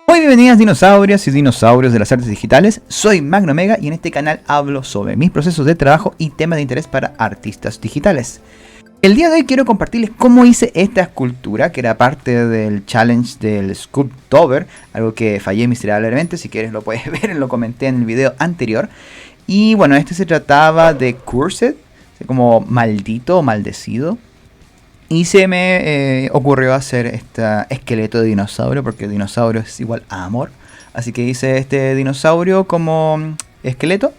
Muy bienvenidas dinosaurios y dinosaurios de las artes digitales, soy Magno Mega y en este canal hablo sobre mis procesos de trabajo y temas de interés para artistas digitales. El día de hoy quiero compartirles cómo hice esta escultura, que era parte del challenge del Sculptober, algo que fallé miserablemente, si quieres lo puedes ver, lo comenté en el video anterior. Y bueno, este se trataba de Cursed, como maldito o maldecido. Y se me ocurrió hacer este esqueleto de dinosaurio, porque dinosaurio es igual a amor. Así que hice este dinosaurio como esqueleto.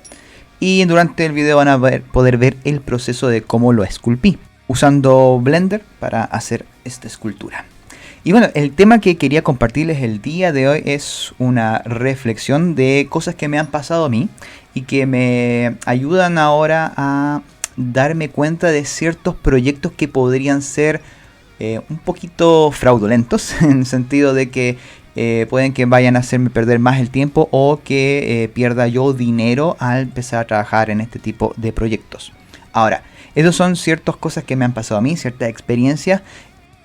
Y durante el video van a poder ver el proceso de cómo lo esculpí, usando Blender para hacer esta escultura. Y bueno, el tema que quería compartirles el día de hoy es una reflexión de cosas que me han pasado a mí y que me ayudan ahora a darme cuenta de ciertos proyectos que podrían ser un poquito fraudulentos, en el sentido de que pueden que vayan a hacerme perder más el tiempo o que pierda yo dinero al empezar a trabajar en este tipo de proyectos. Ahora, esas son ciertas cosas que me han pasado a mí, ciertas experiencias,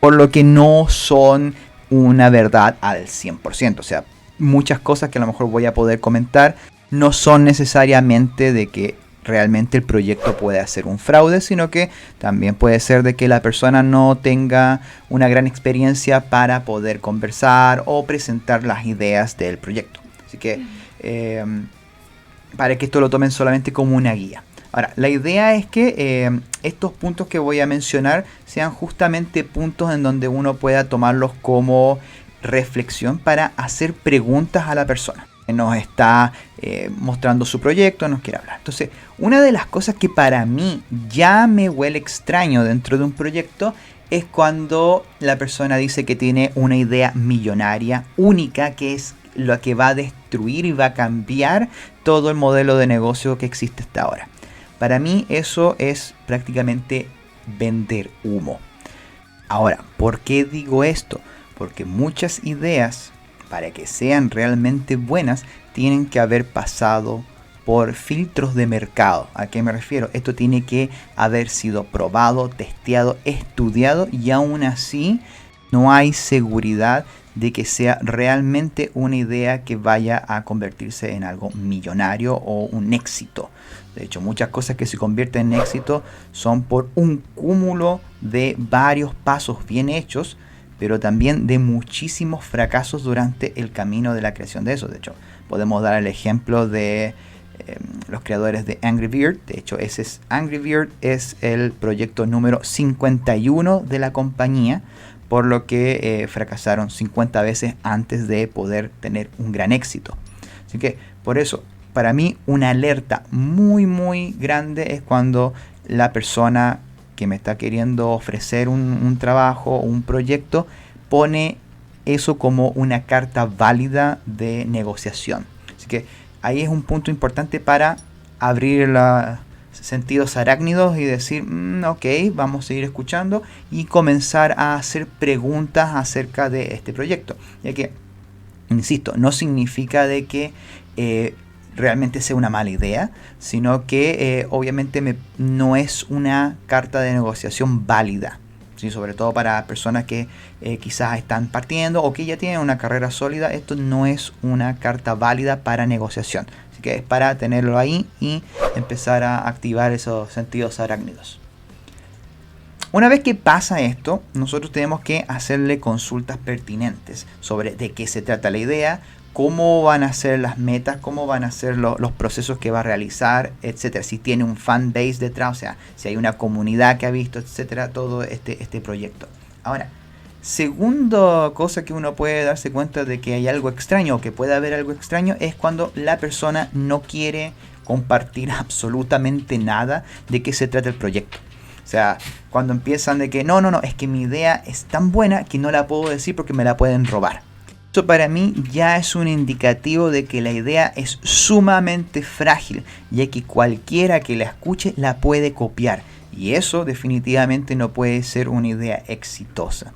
por lo que no son una verdad al 100%. O sea, muchas cosas que a lo mejor voy a poder comentar no son necesariamente de que realmente el proyecto puede ser un fraude, sino que también puede ser de que la persona no tenga una gran experiencia para poder conversar o presentar las ideas del proyecto. Así que para que esto lo tomen solamente como una guía. Ahora, la idea es que estos puntos que voy a mencionar sean justamente puntos en donde uno pueda tomarlos como reflexión para hacer preguntas a la persona que nos está mostrando su proyecto, nos quiere hablar. Entonces, una de las cosas que para mí ya me huele extraño dentro de un proyecto es cuando la persona dice que tiene una idea millonaria, única, que es lo que va a destruir y va a cambiar todo el modelo de negocio que existe hasta ahora. Para mí eso es prácticamente vender humo. Ahora, ¿por qué digo esto? Porque muchas ideas, para que sean realmente buenas, tienen que haber pasado por filtros de mercado. ¿A qué me refiero? Esto tiene que haber sido probado, testeado, estudiado y aún así no hay seguridad de que sea realmente una idea que vaya a convertirse en algo millonario o un éxito. De hecho, muchas cosas que se convierten en éxito son por un cúmulo de varios pasos bien hechos, pero también de muchísimos fracasos durante el camino de la creación de eso. De hecho, podemos dar el ejemplo de los creadores de Angry Bird. De hecho, Angry Bird es el proyecto número 51 de la compañía, por lo que fracasaron 50 veces antes de poder tener un gran éxito. Así que, por eso, para mí, una alerta muy, muy grande es cuando la persona que me está queriendo ofrecer un trabajo o un proyecto pone eso como una carta válida de negociación. Así que ahí es un punto importante para abrir los sentidos arácnidos y decir, ok, vamos a seguir escuchando y comenzar a hacer preguntas acerca de este proyecto. Ya que, insisto, no significa de que realmente sea una mala idea, sino que obviamente no es una carta de negociación válida, ¿sí? Sobre todo para personas que quizás están partiendo o que ya tienen una carrera sólida. Esto no es una carta válida para negociación, así que es para tenerlo ahí y empezar a activar esos sentidos arácnidos. Una vez que pasa esto, nosotros tenemos que hacerle consultas pertinentes sobre de qué se trata la idea, cómo van a ser las metas, cómo van a ser los procesos que va a realizar, etcétera. Si tiene un fan base detrás, o sea, si hay una comunidad que ha visto, etcétera, todo este proyecto. Ahora, segunda cosa que uno puede darse cuenta de que hay algo extraño o que puede haber algo extraño es cuando la persona no quiere compartir absolutamente nada de qué se trata el proyecto. O sea, cuando empiezan de que no, es que mi idea es tan buena que no la puedo decir porque me la pueden robar. Eso para mí ya es un indicativo de que la idea es sumamente frágil, ya que cualquiera que la escuche la puede copiar. Y eso definitivamente no puede ser una idea exitosa.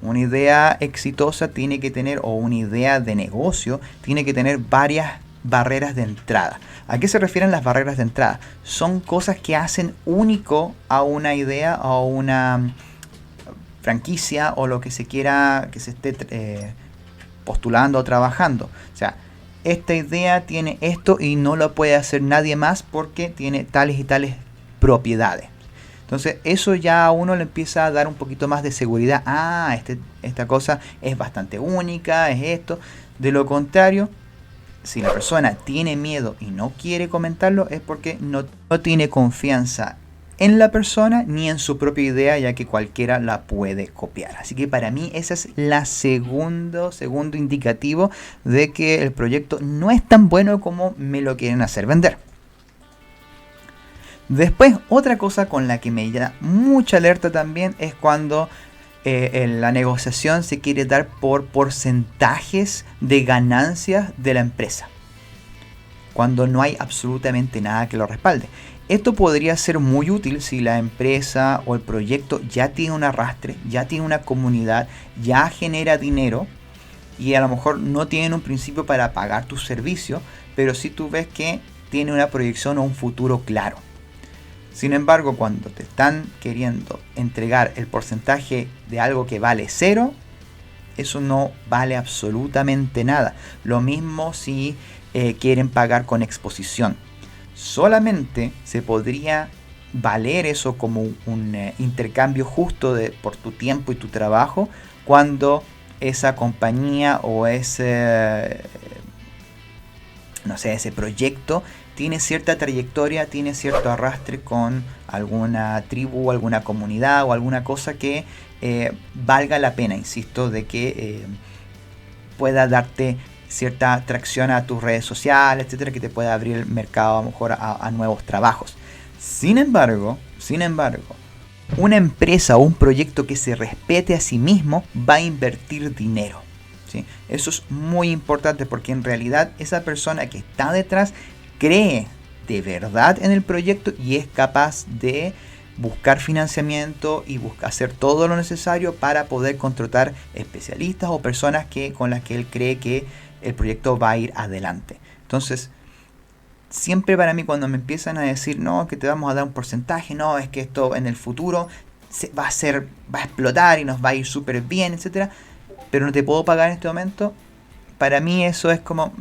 Una idea exitosa tiene que tener, o una idea de negocio, tiene que tener varias barreras de entrada. ¿A qué se refieren las barreras de entrada? Son cosas que hacen único a una idea o a una franquicia o lo que se quiera que se esté postulando o trabajando. O sea, esta idea tiene esto y no lo puede hacer nadie más porque tiene tales y tales propiedades. Entonces eso ya a uno le empieza a dar un poquito más de seguridad. Esta cosa es bastante única, es esto. De lo contrario, si la persona tiene miedo y no quiere comentarlo, es porque no tiene confianza en la persona ni en su propia idea, ya que cualquiera la puede copiar. Así que para mí ese es la segundo indicativo de que el proyecto no es tan bueno como me lo quieren hacer vender. Después, otra cosa con la que me da mucha alerta también es cuando en la negociación se quiere dar por porcentajes de ganancias de la empresa, cuando no hay absolutamente nada que lo respalde. Esto podría ser muy útil si la empresa o el proyecto ya tiene un arrastre, ya tiene una comunidad, ya genera dinero y a lo mejor no tienen un principio para pagar tus servicios, pero si tú ves que tiene una proyección o un futuro claro. Sin embargo, cuando te están queriendo entregar el porcentaje de algo que vale 0, eso no vale absolutamente nada. Lo mismo si quieren pagar con exposición. Solamente se podría valer eso como un intercambio justo por tu tiempo y tu trabajo cuando esa compañía o ese proyecto tiene cierta trayectoria, tiene cierto arrastre con alguna tribu, alguna comunidad o alguna cosa que valga la pena, insisto, de que pueda darte cierta atracción a tus redes sociales, etcétera, que te pueda abrir el mercado a lo mejor a nuevos trabajos. Sin embargo, una empresa o un proyecto que se respete a sí mismo va a invertir dinero. ¿Sí? Eso es muy importante porque en realidad esa persona que está detrás cree de verdad en el proyecto y es capaz de buscar financiamiento y hacer todo lo necesario para poder contratar especialistas o personas con las que él cree que el proyecto va a ir adelante. Entonces, siempre para mí cuando me empiezan a decir, no, que te vamos a dar un porcentaje, no, es que esto en el futuro va a explotar y nos va a ir súper bien, etcétera, pero no te puedo pagar en este momento, para mí eso es como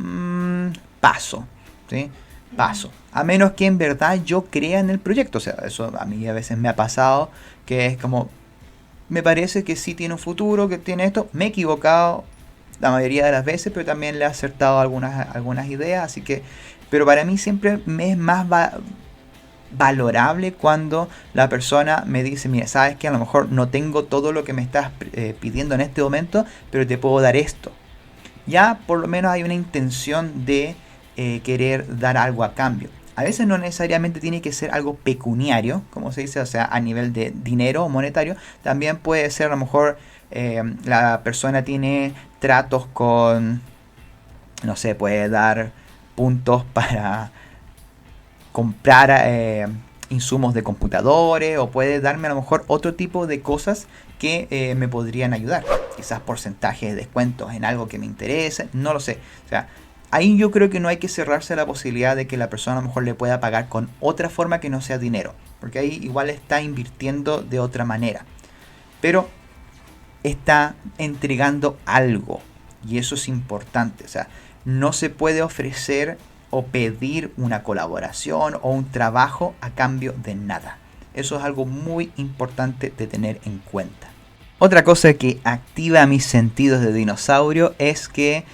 paso, ¿sí? Paso. A menos que en verdad yo crea en el proyecto. O sea, eso a mí a veces me ha pasado, que es como, me parece que sí tiene un futuro, que tiene esto. Me he equivocado la mayoría de las veces, pero también le he acertado algunas ideas. Así que, pero para mí siempre me es más valorable cuando la persona me dice, mira, sabes que a lo mejor no tengo todo lo que me estás pidiendo en este momento, pero te puedo dar esto. Ya por lo menos hay una intención de querer dar algo a cambio. A veces no necesariamente tiene que ser algo pecuniario, como se dice, o sea, a nivel de dinero o monetario. También puede ser, a lo mejor, la persona tiene tratos con, no sé, puede dar puntos para comprar insumos de computadores, o puede darme a lo mejor otro tipo de cosas que me podrían ayudar. Quizás porcentajes de descuentos en algo que me interese, no lo sé. O sea, ahí yo creo que no hay que cerrarse a la posibilidad de que la persona a lo mejor le pueda pagar con otra forma que no sea dinero. Porque ahí igual está invirtiendo de otra manera. Pero está entregando algo. Y eso es importante. O sea, no se puede ofrecer o pedir una colaboración o un trabajo a cambio de nada. Eso es algo muy importante de tener en cuenta. Otra cosa que activa mis sentidos de dinosaurio es que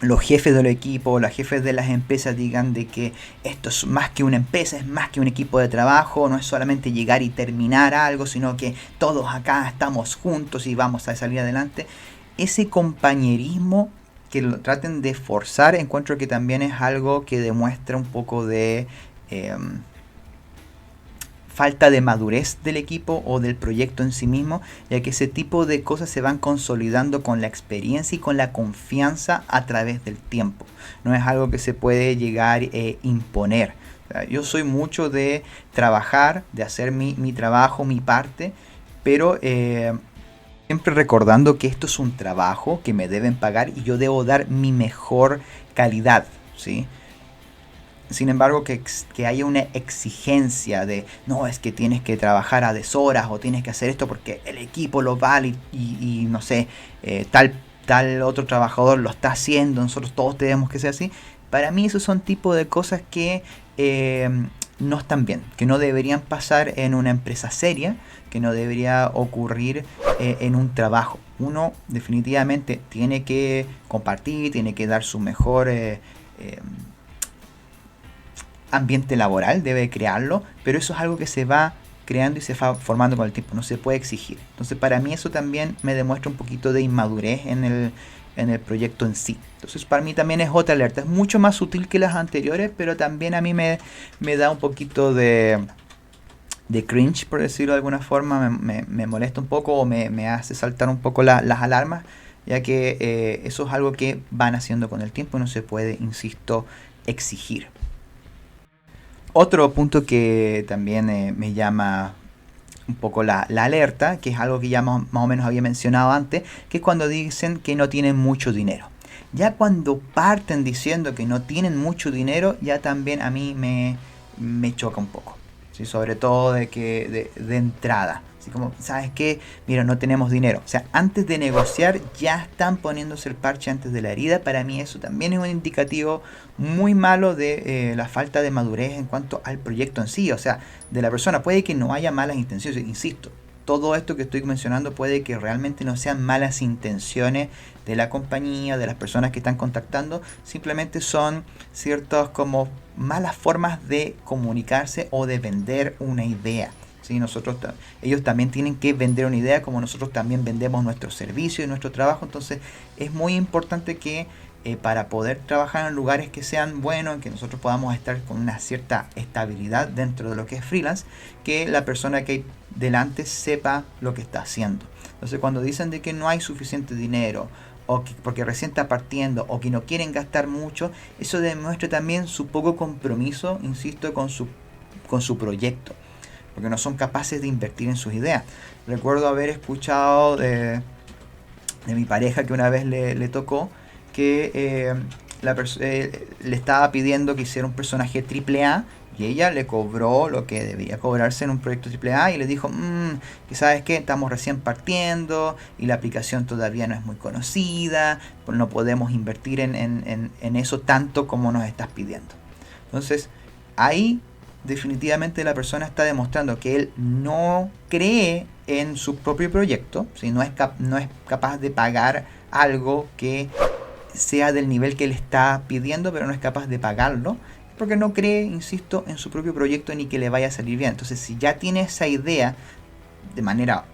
los jefes del equipo, los jefes de las empresas digan de que esto es más que una empresa, es más que un equipo de trabajo, no es solamente llegar y terminar algo, sino que todos acá estamos juntos y vamos a salir adelante. Ese compañerismo que lo traten de forzar, encuentro que también es algo que demuestra un poco de falta de madurez del equipo o del proyecto en sí mismo, ya que ese tipo de cosas se van consolidando con la experiencia y con la confianza a través del tiempo. No es algo que se puede llegar a imponer. O sea, yo soy mucho de trabajar, de hacer mi trabajo, mi parte, pero siempre recordando que esto es un trabajo que me deben pagar y yo debo dar mi mejor calidad, ¿sí? Sin embargo, que haya una exigencia de, no, es que tienes que trabajar a deshoras o tienes que hacer esto porque el equipo lo vale y no sé, tal tal otro trabajador lo está haciendo, nosotros todos tenemos que ser así. Para mí esos son tipos de cosas que no están bien, que no deberían pasar en una empresa seria, que no debería ocurrir en un trabajo. Uno definitivamente tiene que compartir, tiene que dar su mejor ambiente laboral, debe crearlo, pero eso es algo que se va creando y se va formando con el tiempo, no se puede exigir. Entonces para mí eso también me demuestra un poquito de inmadurez en el proyecto en sí. Entonces para mí también es otra alerta, es mucho más sutil que las anteriores, pero también a mí me da un poquito de cringe, por decirlo de alguna forma, me molesta un poco o me hace saltar un poco las alarmas, ya que eso es algo que van haciendo con el tiempo y no se puede, insisto, exigir. Otro punto que también me llama un poco la alerta, que es algo que ya más o menos había mencionado antes, que es cuando dicen que no tienen mucho dinero. Ya cuando parten diciendo que no tienen mucho dinero, ya también a mí me choca un poco. ¿Sí? Sobre todo de entrada. Así como, ¿sabes qué? Mira, no tenemos dinero. O sea, antes de negociar ya están poniéndose el parche antes de la herida. Para mí eso también es un indicativo muy malo de la falta de madurez en cuanto al proyecto en sí. O sea, de la persona. Puede que no haya malas intenciones, insisto. Todo esto que estoy mencionando puede que realmente no sean malas intenciones de la compañía, de las personas que están contactando. Simplemente son ciertas como malas formas de comunicarse o de vender una idea. ¿Sí? Ellos también tienen que vender una idea como nosotros también vendemos nuestro servicio y nuestro trabajo. Entonces es muy importante que para poder trabajar en lugares que sean buenos, en que nosotros podamos estar con una cierta estabilidad dentro de lo que es freelance, que la persona que hay delante sepa lo que está haciendo. Entonces cuando dicen de que no hay suficiente dinero, o que porque recién está partiendo, o que no quieren gastar mucho, eso demuestra también su poco compromiso, insisto, con su proyecto, porque no son capaces de invertir en sus ideas. Recuerdo haber escuchado de mi pareja que una vez le tocó que le estaba pidiendo que hiciera un personaje triple A y ella le cobró lo que debía cobrarse en un proyecto triple A y le dijo, que sabes que estamos recién partiendo y la aplicación todavía no es muy conocida, pues no podemos invertir en eso tanto como nos estás pidiendo. Entonces ahí definitivamente la persona está demostrando que él no cree en su propio proyecto, ¿sí? no es capaz de pagar algo que sea del nivel que él está pidiendo, pero no es capaz de pagarlo, porque no cree, insisto, en su propio proyecto ni que le vaya a salir bien. Entonces, si ya tiene esa idea de manera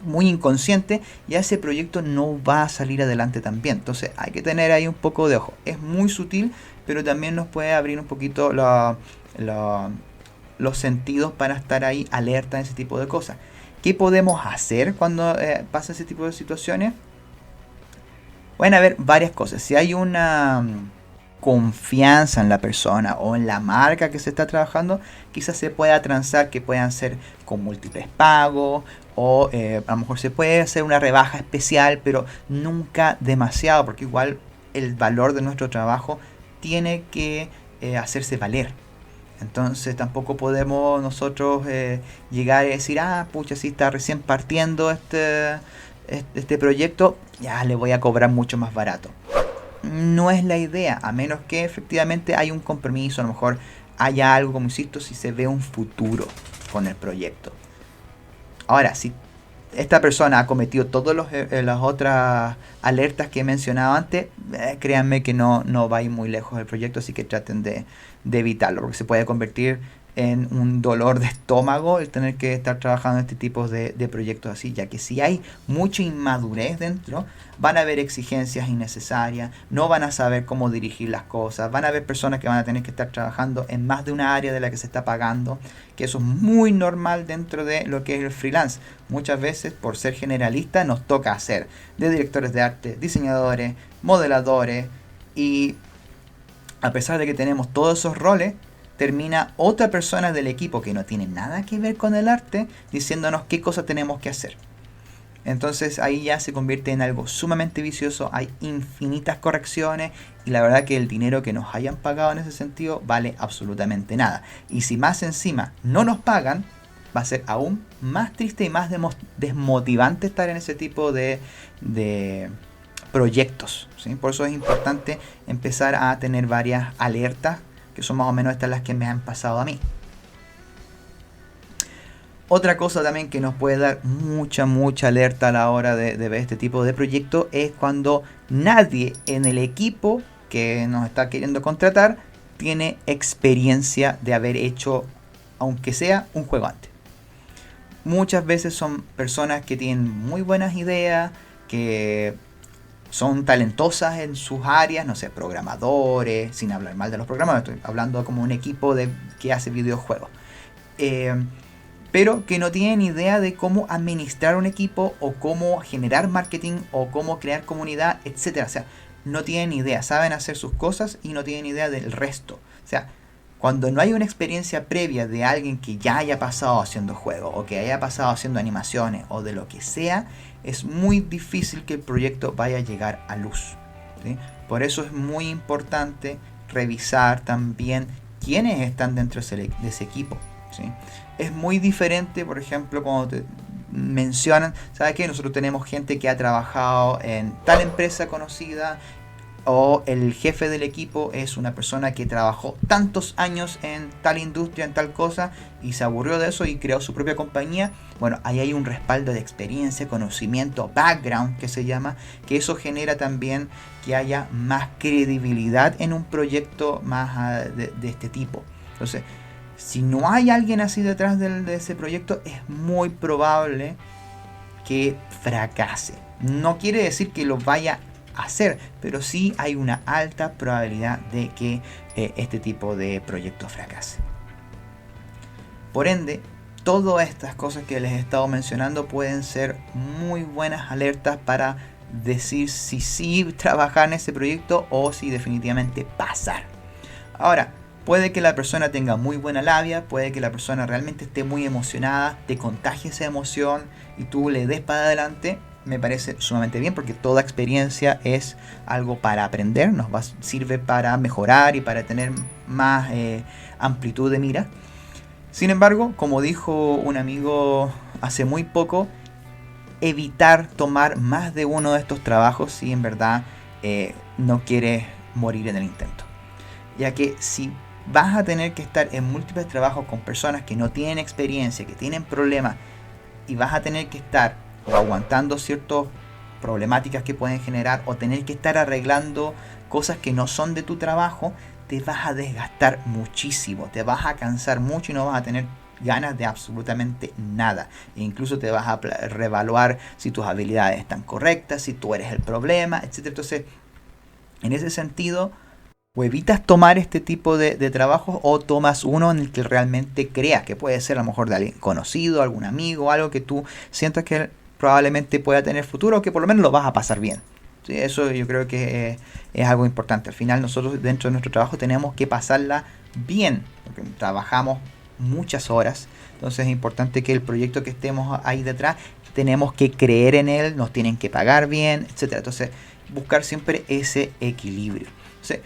muy inconsciente, ya ese proyecto no va a salir adelante tan bien. Entonces, hay que tener ahí un poco de ojo. Es muy sutil, pero también nos puede abrir un poquito los sentidos para estar ahí alerta en ese tipo de cosas. ¿Qué podemos hacer cuando pasa ese tipo de situaciones? Pueden haber varias cosas. Si hay una confianza en la persona o en la marca que se está trabajando, quizás se pueda transar que puedan ser con múltiples pagos o a lo mejor se puede hacer una rebaja especial, pero nunca demasiado, porque igual el valor de nuestro trabajo tiene que hacerse valer. Entonces tampoco podemos nosotros llegar y decir, pucha, si está recién partiendo este proyecto, ya le voy a cobrar mucho más barato. No es la idea, a menos que efectivamente hay un compromiso, a lo mejor haya algo, como insisto, si se ve un futuro con el proyecto. Ahora, si esta persona ha cometido todas las otras alertas que he mencionado antes, créanme que no va a ir muy lejos el proyecto, así que traten de evitarlo, porque se puede convertir en un dolor de estómago el tener que estar trabajando en este tipo de proyectos así, ya que si hay mucha inmadurez dentro, van a haber exigencias innecesarias, no van a saber cómo dirigir las cosas, van a haber personas que van a tener que estar trabajando en más de una área de la que se está pagando, que eso es muy normal dentro de lo que es el freelance. Muchas veces, por ser generalista, nos toca hacer de directores de arte, diseñadores, modeladores, y a pesar de que tenemos todos esos roles, termina otra persona del equipo que no tiene nada que ver con el arte diciéndonos qué cosa tenemos que hacer. Entonces ahí ya se convierte en algo sumamente vicioso, hay infinitas correcciones y la verdad que el dinero que nos hayan pagado en ese sentido vale absolutamente nada. Y si más encima no nos pagan, va a ser aún más triste y más desmotivante estar en ese tipo de proyectos, ¿sí? Por eso es importante empezar a tener varias alertas, que son más o menos estas las que me han pasado a mí. Otra cosa también que nos puede dar mucha alerta a la hora de ver este tipo de proyecto es cuando nadie en el equipo que nos está queriendo contratar tiene experiencia de haber hecho, aunque sea un juego antes. Muchas veces son personas que tienen muy buenas ideas, que son talentosas en sus áreas, no sé, programadores, sin hablar mal de los programadores, estoy hablando como un equipo que hace videojuegos. Pero que no tienen idea de cómo administrar un equipo o cómo generar marketing o cómo crear comunidad, etcétera. O sea, no tienen idea, saben hacer sus cosas y no tienen idea del resto. O sea, cuando no hay una experiencia previa de alguien que ya haya pasado haciendo juegos o que haya pasado haciendo animaciones o de lo que sea, es muy difícil que el proyecto vaya a llegar a luz, ¿sí? Por eso es muy importante revisar también quiénes están dentro de ese equipo, ¿sí? Es muy diferente, por ejemplo, cuando te mencionan, ¿sabes qué? Nosotros tenemos gente que ha trabajado en tal empresa conocida, o el jefe del equipo es una persona que trabajó tantos años en tal industria, en tal cosa, y se aburrió de eso y creó su propia compañía. Bueno, ahí hay un respaldo de experiencia, conocimiento, background que se llama, que eso genera también que haya más credibilidad en un proyecto más de este tipo. Entonces, si no hay alguien así detrás de ese proyecto, es muy probable que fracase. No quiere decir que lo vaya a hacer, pero sí hay una alta probabilidad de que este tipo de proyecto fracase. Por ende, todas estas cosas que les he estado mencionando pueden ser muy buenas alertas para decir si sí trabajar en ese proyecto o si definitivamente pasar. Ahora, puede que la persona tenga muy buena labia, puede que la persona realmente esté muy emocionada, te contagie esa emoción y tú le des para adelante. Me parece sumamente bien porque toda experiencia es algo para aprender, sirve para mejorar y para tener más amplitud de mira. Sin embargo, como dijo un amigo hace muy poco, evitar tomar más de uno de estos trabajos si en verdad no quieres morir en el intento. Ya que si vas a tener que estar en múltiples trabajos con personas que no tienen experiencia, que tienen problemas, y vas a tener que estar o aguantando ciertas problemáticas que pueden generar o tener que estar arreglando cosas que no son de tu trabajo, te vas a desgastar muchísimo, te vas a cansar mucho y no vas a tener ganas de absolutamente nada. E incluso te vas a reevaluar si tus habilidades están correctas, si tú eres el problema, etc. Entonces, en ese sentido, o evitas tomar este tipo de trabajos o tomas uno en el que realmente creas, que puede ser a lo mejor de alguien conocido, algún amigo, algo que tú sientas que probablemente pueda tener futuro o que por lo menos lo vas a pasar bien. ¿Sí? Eso yo creo que es algo importante. Al final nosotros dentro de nuestro trabajo tenemos que pasarla bien, porque trabajamos muchas horas, entonces es importante que el proyecto que estemos ahí detrás, tenemos que creer en él, nos tienen que pagar bien, etcétera. Entonces buscar siempre ese equilibrio. Entonces,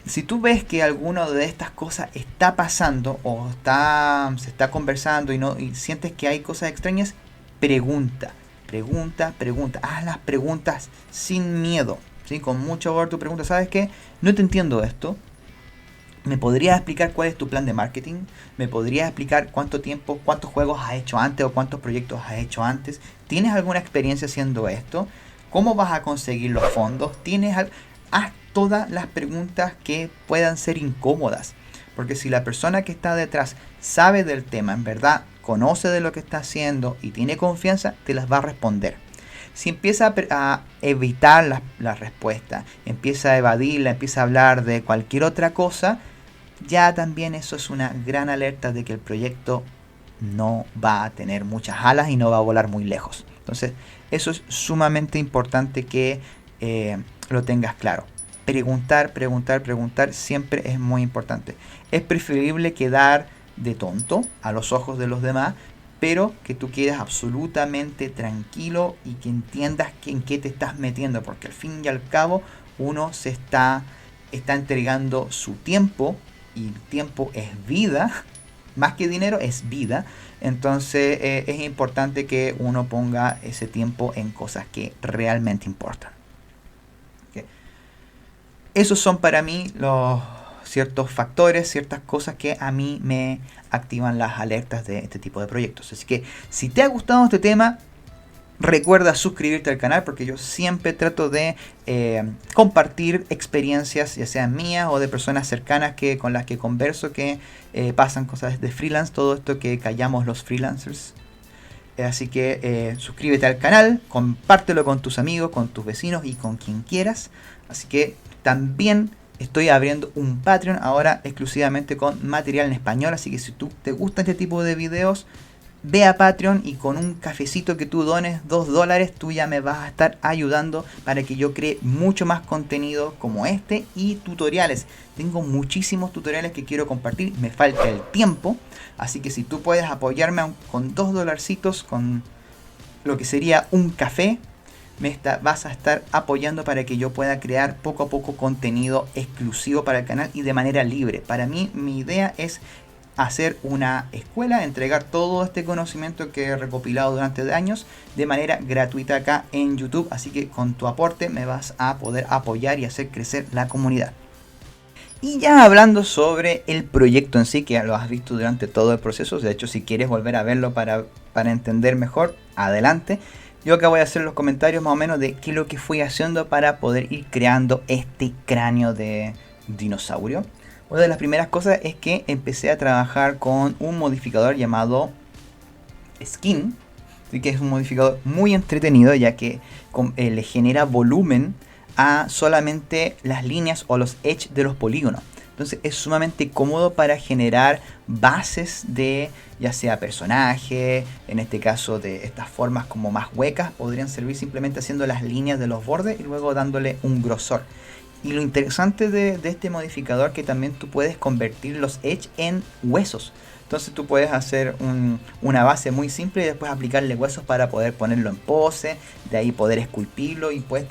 si tú ves que alguna de estas cosas está pasando o se está conversando y sientes que hay cosas extrañas, pregunta. Haz las preguntas sin miedo, ¿sí? Con mucho amor tu pregunta, ¿sabes qué? No te entiendo esto. ¿Me podrías explicar cuál es tu plan de marketing? ¿Me podrías explicar cuántos juegos has hecho antes o cuántos proyectos has hecho antes? ¿Tienes alguna experiencia haciendo esto? ¿Cómo vas a conseguir los fondos? Haz todas las preguntas que puedan ser incómodas. Porque si la persona que está detrás sabe del tema, en verdad conoce de lo que está haciendo y tiene confianza, te las va a responder. Si empieza a evitar la respuesta, empieza a evadirla, empieza a hablar de cualquier otra cosa, ya también eso es una gran alerta de que el proyecto no va a tener muchas alas y no va a volar muy lejos. Entonces, eso es sumamente importante que lo tengas claro. Preguntar siempre es muy importante. Es preferible quedar de tonto a los ojos de los demás, pero que tú quedes absolutamente tranquilo y que entiendas en qué te estás metiendo, porque al fin y al cabo uno se está entregando su tiempo, y el tiempo es vida, más que dinero, es vida. Entonces es importante que uno ponga ese tiempo en cosas que realmente importan. ¿Okay? Esos son para mí los ciertos factores, ciertas cosas que a mí me activan las alertas de este tipo de proyectos. Así que si te ha gustado este tema, recuerda suscribirte al canal, porque yo siempre trato de compartir experiencias, ya sean mías o de personas cercanas con las que converso, que pasan cosas de freelance, todo esto que callamos los freelancers. Así que suscríbete al canal, compártelo con tus amigos, con tus vecinos y con quien quieras. Así que también estoy abriendo un Patreon ahora exclusivamente con material en español. Así que si tú te gusta este tipo de videos, ve a Patreon y con un cafecito que tú dones, $2, tú ya me vas a estar ayudando para que yo cree mucho más contenido como este y tutoriales. Tengo muchísimos tutoriales que quiero compartir, me falta el tiempo, así que si tú puedes apoyarme con $2, con lo que sería un café, vas a estar apoyando para que yo pueda crear poco a poco contenido exclusivo para el canal y de manera libre. Para mí, mi idea es hacer una escuela, entregar todo este conocimiento que he recopilado durante años de manera gratuita acá en YouTube. Así que con tu aporte me vas a poder apoyar y hacer crecer la comunidad. Y ya hablando sobre el proyecto en sí, que ya lo has visto durante todo el proceso, de hecho si quieres volver a verlo para entender mejor, adelante. Yo acá voy a hacer los comentarios más o menos de qué es lo que fui haciendo para poder ir creando este cráneo de dinosaurio. Una de las primeras cosas es que empecé a trabajar con un modificador llamado Skin, que es un modificador muy entretenido, ya que le genera volumen a solamente las líneas o los edge de los polígonos. Entonces es sumamente cómodo para generar bases de ya sea personaje, en este caso de estas formas como más huecas, podrían servir simplemente haciendo las líneas de los bordes y luego dándole un grosor. Y lo interesante de este modificador es que también tú puedes convertir los edge en huesos. Entonces tú puedes hacer una base muy simple y después aplicarle huesos para poder ponerlo en pose, de ahí poder esculpirlo y puedes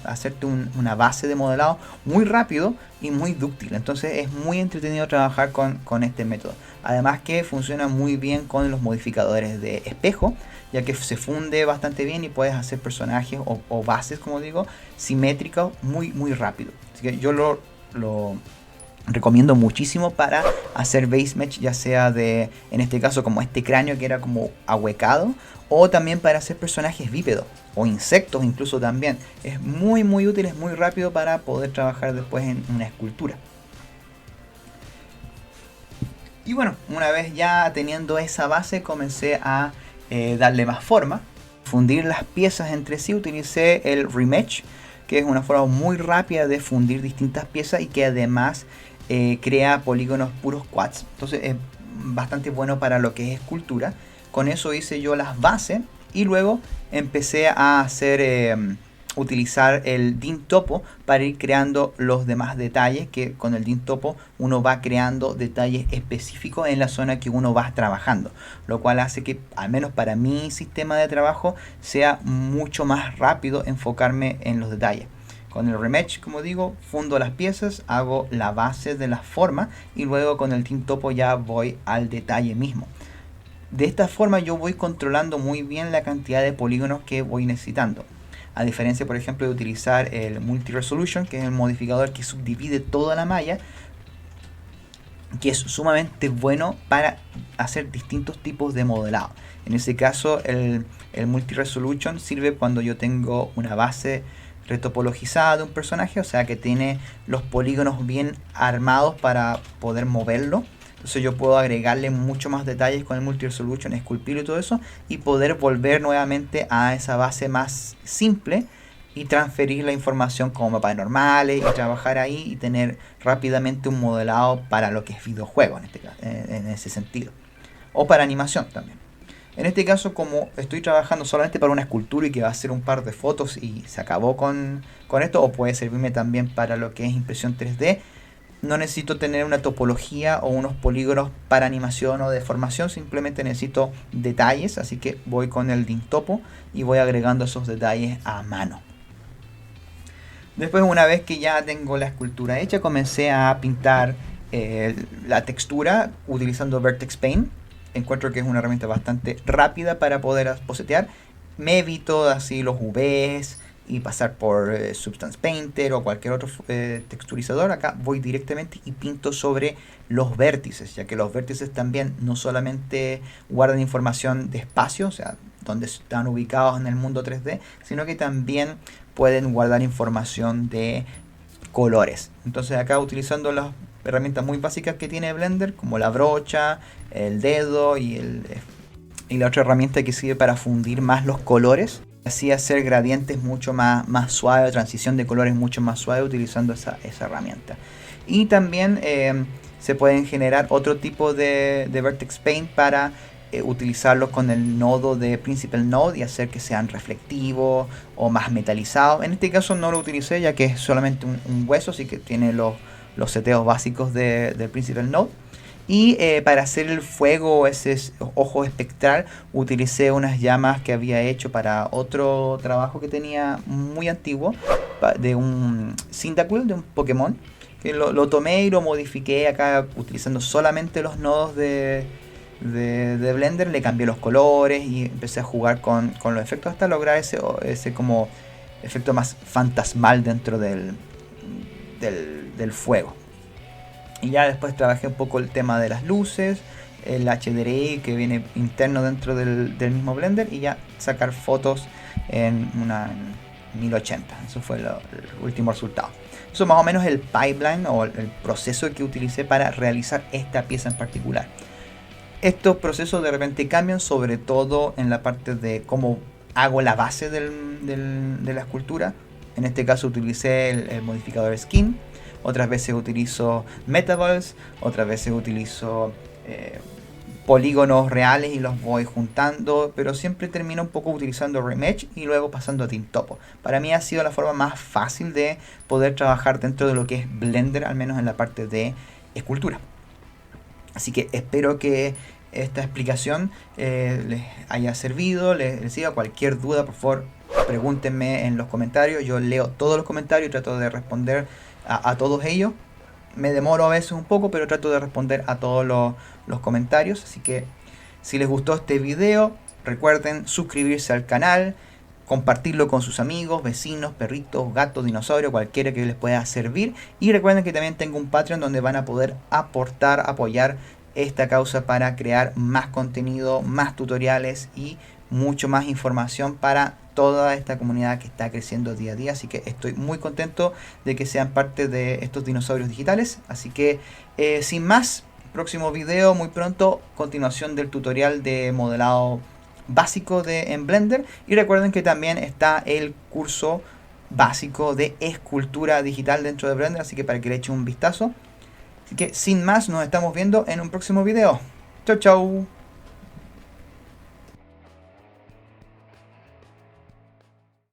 hacerte una base de modelado muy rápido y muy dúctil. Entonces es muy entretenido trabajar con este método. Además que funciona muy bien con los modificadores de espejo, ya que se funde bastante bien y puedes hacer personajes o bases, como digo, simétricos muy rápido. Así que yo lo recomiendo muchísimo para hacer base mesh, ya sea en este caso como este cráneo que era como ahuecado, o también para hacer personajes bípedos o insectos incluso también. Es muy útil, es muy rápido para poder trabajar después en una escultura. Y bueno, una vez ya teniendo esa base comencé a darle más forma, fundir las piezas entre sí. Utilicé el remesh, que es una forma muy rápida de fundir distintas piezas y que además crea polígonos puros quads. Entonces es bastante bueno para lo que es escultura. Con eso hice yo las bases y luego empecé a utilizar el DIN-Topo para ir creando los demás detalles, que con el DIN-Topo uno va creando detalles específicos en la zona que uno va trabajando, lo cual hace que, al menos para mi sistema de trabajo, sea mucho más rápido enfocarme en los detalles. Con el remesh, como digo, fundo las piezas, hago la base de la forma y luego con el DIN-Topo ya voy al detalle mismo. De esta forma yo voy controlando muy bien la cantidad de polígonos que voy necesitando. A diferencia, por ejemplo, de utilizar el Multi Resolution, que es el modificador que subdivide toda la malla, que es sumamente bueno para hacer distintos tipos de modelado. En ese caso, el Multi Resolution sirve cuando yo tengo una base retopologizada de un personaje, o sea que tiene los polígonos bien armados para poder moverlo. Entonces yo puedo agregarle mucho más detalles con el Multi Resolution, esculpirlo y todo eso, y poder volver nuevamente a esa base más simple y transferir la información como mapas normales y trabajar ahí y tener rápidamente un modelado para lo que es videojuego en ese sentido, o para animación también. En este caso, como estoy trabajando solamente para una escultura y que va a ser un par de fotos y se acabó con esto, o puede servirme también para lo que es impresión 3D, no necesito tener una topología o unos polígonos para animación o deformación, simplemente necesito detalles, así que voy con el DIN-Topo y voy agregando esos detalles a mano. Después, una vez que ya tengo la escultura hecha, comencé a pintar la textura utilizando Vertex Paint. Encuentro que es una herramienta bastante rápida para poder bocetear. Me evito así los UVs y pasar por Substance Painter o cualquier otro texturizador. Acá voy directamente y pinto sobre los vértices, ya que los vértices también no solamente guardan información de espacio, o sea, donde están ubicados en el mundo 3D, sino que también pueden guardar información de colores. Entonces acá, utilizando las herramientas muy básicas que tiene Blender, como la brocha, el dedo y la otra herramienta que sirve para fundir más los colores, así hacer gradientes mucho más suaves, transición de colores mucho más suave utilizando esa herramienta. Y también se pueden generar otro tipo de Vertex Paint para utilizarlos con el nodo de Principal Node y hacer que sean reflectivos o más metalizados. En este caso no lo utilicé, ya que es solamente un hueso, así que tiene los seteos básicos del Principal Node. Y para hacer el fuego, ese ojo espectral, utilicé unas llamas que había hecho para otro trabajo que tenía muy antiguo, de un Cyndaquil, de un Pokémon, que lo tomé y lo modifiqué acá utilizando solamente los nodos de Blender. Le cambié los colores y empecé a jugar con los efectos hasta lograr ese como efecto más fantasmal dentro del fuego. Y ya después trabajé un poco el tema de las luces, el HDRI que viene interno dentro del mismo Blender, y ya sacar fotos en 1080. Eso fue el último resultado. Eso más o menos el pipeline o el proceso que utilicé para realizar esta pieza en particular. Estos procesos de repente cambian, sobre todo en la parte de cómo hago la base de la escultura. En este caso utilicé el modificador Skin. Otras veces utilizo Metaverse, otras veces utilizo polígonos reales y los voy juntando, pero siempre termino un poco utilizando Remesh y luego pasando a TeamTopo. Para mí ha sido la forma más fácil de poder trabajar dentro de lo que es Blender, al menos en la parte de escultura. Así que espero que esta explicación les haya servido, les sirva. Cualquier duda, por favor, pregúntenme en los comentarios. Yo leo todos los comentarios y trato de responder a todos ellos. Me demoro a veces un poco, pero trato de responder a todos los comentarios. Así que si les gustó este video, recuerden suscribirse al canal, compartirlo con sus amigos, vecinos, perritos, gatos, dinosaurios, cualquiera que les pueda servir. Y recuerden que también tengo un Patreon donde van a poder apoyar esta causa para crear más contenido, más tutoriales y mucho más información para toda esta comunidad que está creciendo día a día. Así que estoy muy contento de que sean parte de estos dinosaurios digitales. Así que sin más, próximo video muy pronto, continuación del tutorial de modelado básico en Blender. Y recuerden que también está el curso básico de escultura digital dentro de Blender, así que para que le echen un vistazo. Así que sin más, nos estamos viendo en un próximo video. Chau chau.